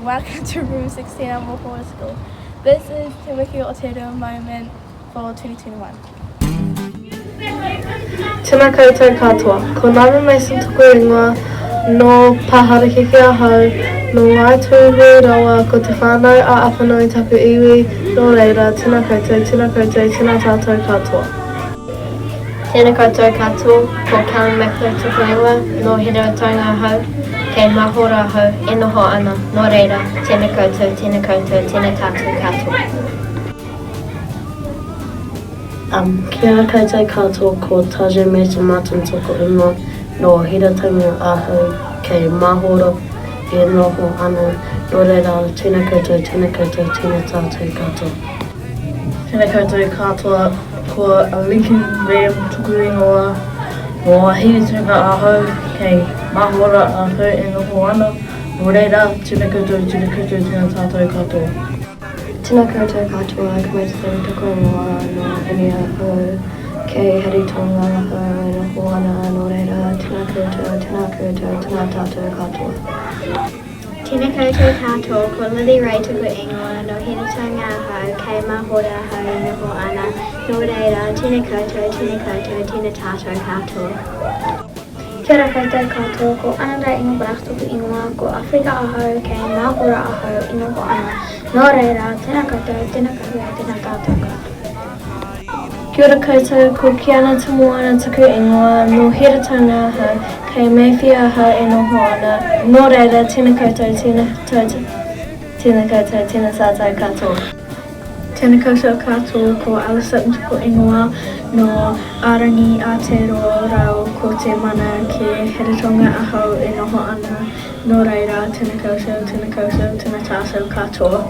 welcome to Room 16 at Moore School. This is Timothy Otero Moment for 2021. Tēnā koutou katoa, ko nāra mai sa tuku ingoa no pahara keke ahau, no ngai tūru rawa ko te whānau a awhanau taku iwi, no reira, tēnā koutou, tēnā tātou katoa. Tēnā koutou katoa, ko Karen Mackley tuku ingoa, no Heretonga ahau, kei mahora ahau, e noho ana, no reira, tēnā koutou, tēnā tātou katoa. Kia koutou katoa ko Taja Mesa Martin tuku ingoa, no Heretonga ahau, kei mahora, e noho ana, no reira, tēnā koutou, tēnā tātou katoa. Tēnā koutou katoa, ko Lincoln Graham tuku ingoa, no Heretonga ahau, kei mahora ahau e noho ana, no reira, tēnā koutou, tēnā tātou katoa. Tēnā koutou katoa, ka mai te tuku ingoa no Eni ahau, kei Heretonga ahau e noho ana, no reira, tēnā koutou, tēnā tātou katoa. Tēnā koutou katoa, ko Lily Ray tuku ingoa no Heretonga ahau, kei mahora ahau e noho ana, no reira, tēnā koutou, tēnā tātou katoa. Kia ora koutou katoa, ko Ananda Engelbrecht tuku ingoa, ko Afrika ahau, kei mahora ahau e noho ana, no reira, tēnā koutou, tēnā tātou katoa. Kia ora koutou, ko Kiana Tamoana tuku ingoa, no Heretonga ahau, kei Mayfair ahau e noho ana, no reira, tēnā koutou, tēnā tātou katoa. Tēnā koutou katoa, ko Alice Sutton tuku ingoa, no Arangi Aotearoa ko te mana ki Heretonga ahau e noho ana, no reira, tēnā koutou, tēnā tātou katoa.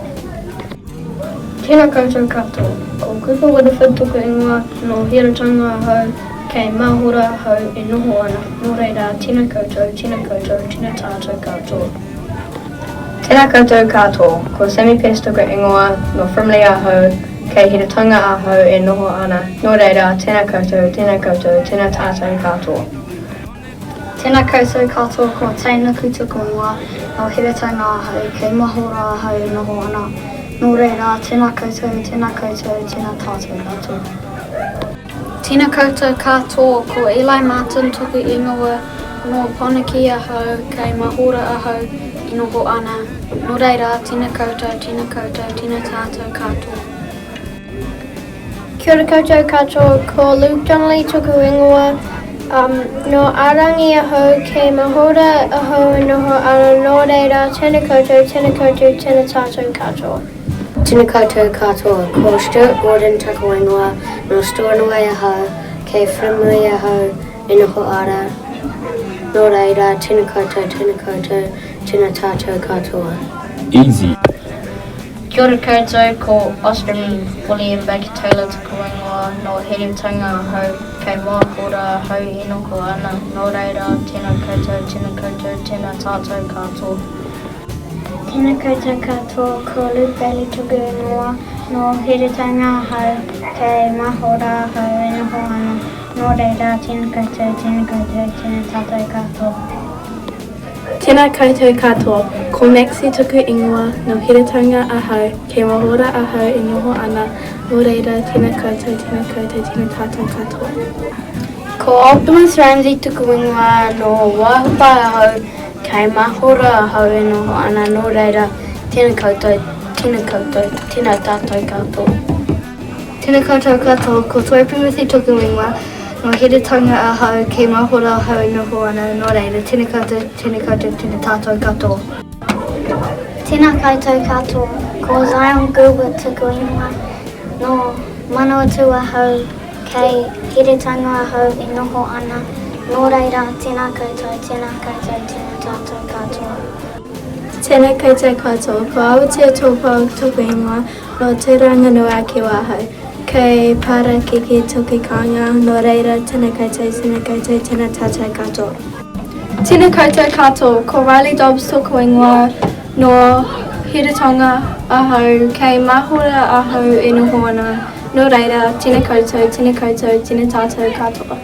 Tēnā koutou katoa, ko Cooper Woodford tuku ingoa no Heretonga ahau, kei mahora ahau e noho ana, no reira, tēnā koutou, tēnā tātou katoa. Tēnā koutou katoa, ko Sammy Pest tuku ingoa, no Frimley ahau, kei Heretonga ahau e noho ana, no reira, tēnā koutou, tēnā tātou katoa. Tēnā koutou katoa, ko Tainaku tuku ingoa no Heretonga ahau, kei mahora ahau e noho ana, no reira, tēnā koutou, tēnā tātou katoa. Tēnā koutou katoa, ko Eli Martin tuku ingoa no Ponaki ahau, kei mahora ahau e noho ana, no reira, tēnā koutou, tēnā tātou katoa. Kia ora koutou katoa, ko Luke Donnelly tuku ingoa, no Arangi ahau, kei mahora ahau e noho ana, no reira, tēnā koutou, tēnā tātou katoa. Tēnā koutou katoa, ko Stuart Gordon tuku ingoa, no Stornoway ahau, kei Frimley ahau e noho ana, no reira, tēnā koutou, tēnā tātou katoa. Easy. Kia ora koutou, ko Austin William Baker Taylor tuku ingoa no Heretonga ahau, kei mahora ahau e noho ana, no reira, tēnā koutou, tēnā tātou katoa. Tēnā koutou katoa, ko Luke Bailey tuku ingoa no Heretonga ahau, kei mahora ahau e noho ana, no reira, tēnā koutou, tēnā tātou katoa. Tēnā koutou katoa, ko Maxi tuku ingoa no Heretonga ahau, kei mahora ahau e noho ana, no reira, tēnā koutou, tēnā tātou katoa. Ko Optimus Ramsey tuku ingoa no Wahupa ahau, kei mahora ahau e noho ana, no reira, tēnā koutou, tēnā tātou katoa. Tēnā koutou katoa, ko Toi Pimothy tuku ingoa no Heretonga ahau, kei mahora ahau e noho ana, no reira, tēnā koutou, tēnā tātou katoa. Tēnā koutou katoa, ko Zion Gilbert tuku ingoa no Manawatu ahau, kei Heretonga ahau e noho ana, no reira, tēnā koutou, tēnā tātou katoa. Tēnā koutou katoa, ko Awatea Tōpō tuku ingoa no Te Ranganui Ake Wahau, kei Para Kiki tuku kanga, no reira, tēnā koutou, tēnā tātou katoa. Tēnā koutou katoa, ko Riley Dobbs tuku ingoa no Heretonga ahau, kei mahora ahau e noho ana, no reira, tēnā koutou, tēnā tātou katoa.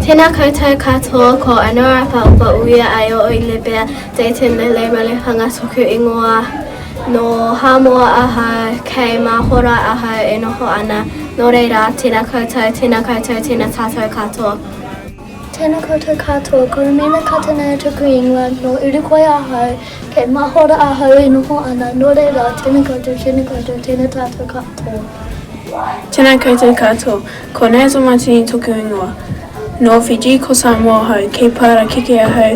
Tēnā koutou katoa ko Anora Paupa Uia ai o Ilebea te tēnei leimale hanga tuku ingoa no hamoa aha kei mahora aha e noho ana no reira tēnā koutou, tēnā tātou katoa. Tēnā koutou katoa ko Rumena Katanea tuku ingoa no Urukoia ahau kei mahora ahau e noho ana no reira tēnā koutou, tēnā tātou katoa. Tēnā koutou katoa ko Nazo Martini tuku ingoa. No Fiji ko Samoa hau, kei para kike ahau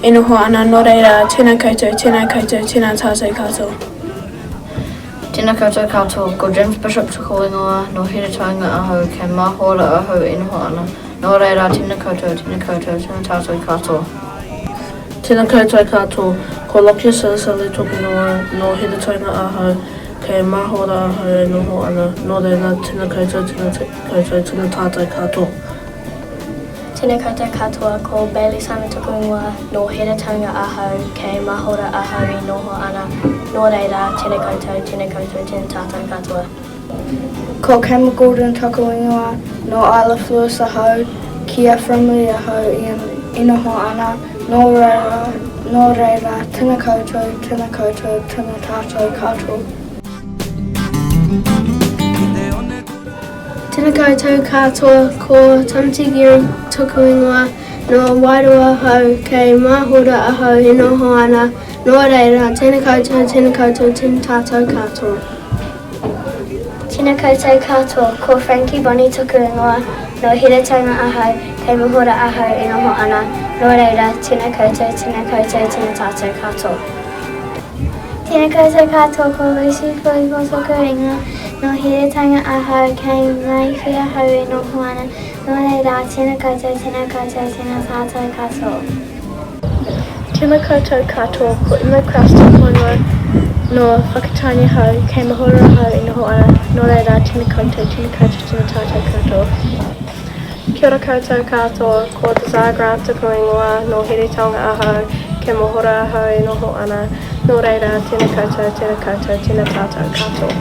e noho ana no reira tēnā koutou, tēnā tātou katoa. Tēnā koutou katoa ko James Bishop tuku ingoa no Hiratanga ahau kei mahora ahau e noho ana no reira tēnā koutou, tēnā tātou katoa. Tēnā koutou katoa ko Lokia Salasala tuku ingoa no Hiratanga ahau kei mahora ahau e noho ana no reira tēnā koutou, tēnā tātou katoa. Tēnā koutou katoa ko Bailey Simon tuku ingoa no Hiratanga ahau kei mahora ahau e noho ana no reira tēnā koutou, tēnā tātou katoa. Ko Campbell Gordon tuku ingoa no Isla Flores ahau kia Frimley ahau I noho ana no reira tēnā koutou, tēnā tātou katoa. Tēnā koutou katoa ko Tamatagiri tuku ingoa no Wairua ahau kei mahora ahau e noho ana no reira tēnā koutou, tēnā tātou katoa. Tēnā koutou katoa ko Frankie Bonnie tuku ingoa no Hiratanga ahau kei mahora ahau e noho ana no reira tēnā koutou, tēnā tātou katoa. Tēnā koutou katoa ko Lucy Fuigo tuku ingoa no Hiratanga ahau kei maiwhi ahau e noho ana no reira tēnā koutou, tēnā tātou katoa. Tēnā koutou katoa ko Emma Kraus tuku ingoa no Whakatania hau kei mahora ahau e noho ana no reira tēnā koutou, tēnā tātou katoa. Kia ora koutou katoa ko Desire Grant tuku ingoa no Hiratanga ahau kei mahora ahau e noho ana no reira tēnā koutou, tēnā tātou katoa.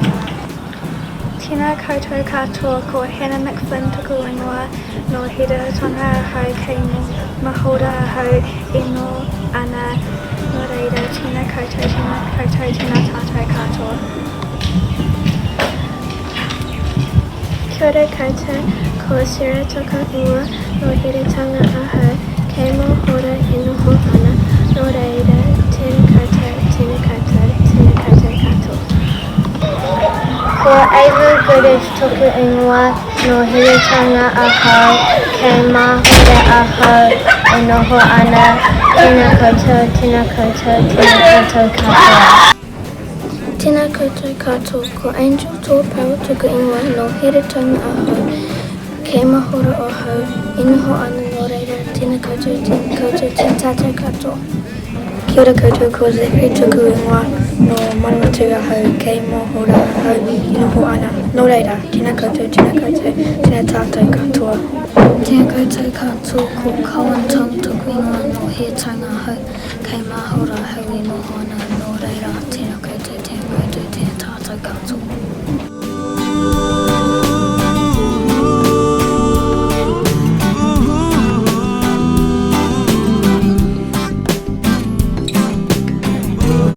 Tēnā koutou katoa ko Hannah McFlynn tuku ingoa no Hiratanga ahau kei mahora ahau e noho ana no reira tēnā koutou, tēnā tātou katoa. Kia ora koutou ko Sarah tuku ingoa no Hiratanga ahau kei mahora e noho ana no reira tēnā koutou, tēnā katoa. Ko Ava Goodrich tuku ingoa no Hiratanga ahau kei mahora ahau e noho ana tēnā koutou, tātou katoa. Tēnā koutou katoa ko Angel Tōpau tuku ingoa no Hiratanga ahau kei mahora ahau e noho ana no reira tēnā koutou, tēnā tātou katoa. Kia ora koutou ko Zachary tuku ingoa no Manawatu ahau kei mahora ahau I noho ana no reira tēnā koutou, tēnā tātou katoa. Tēnā koutou katoa ko Cohen Tong tuku ingoa no Hiratanga ahau kei mahora ahau I noho ana no reira tēnā koutou, tēnā tātou katoa.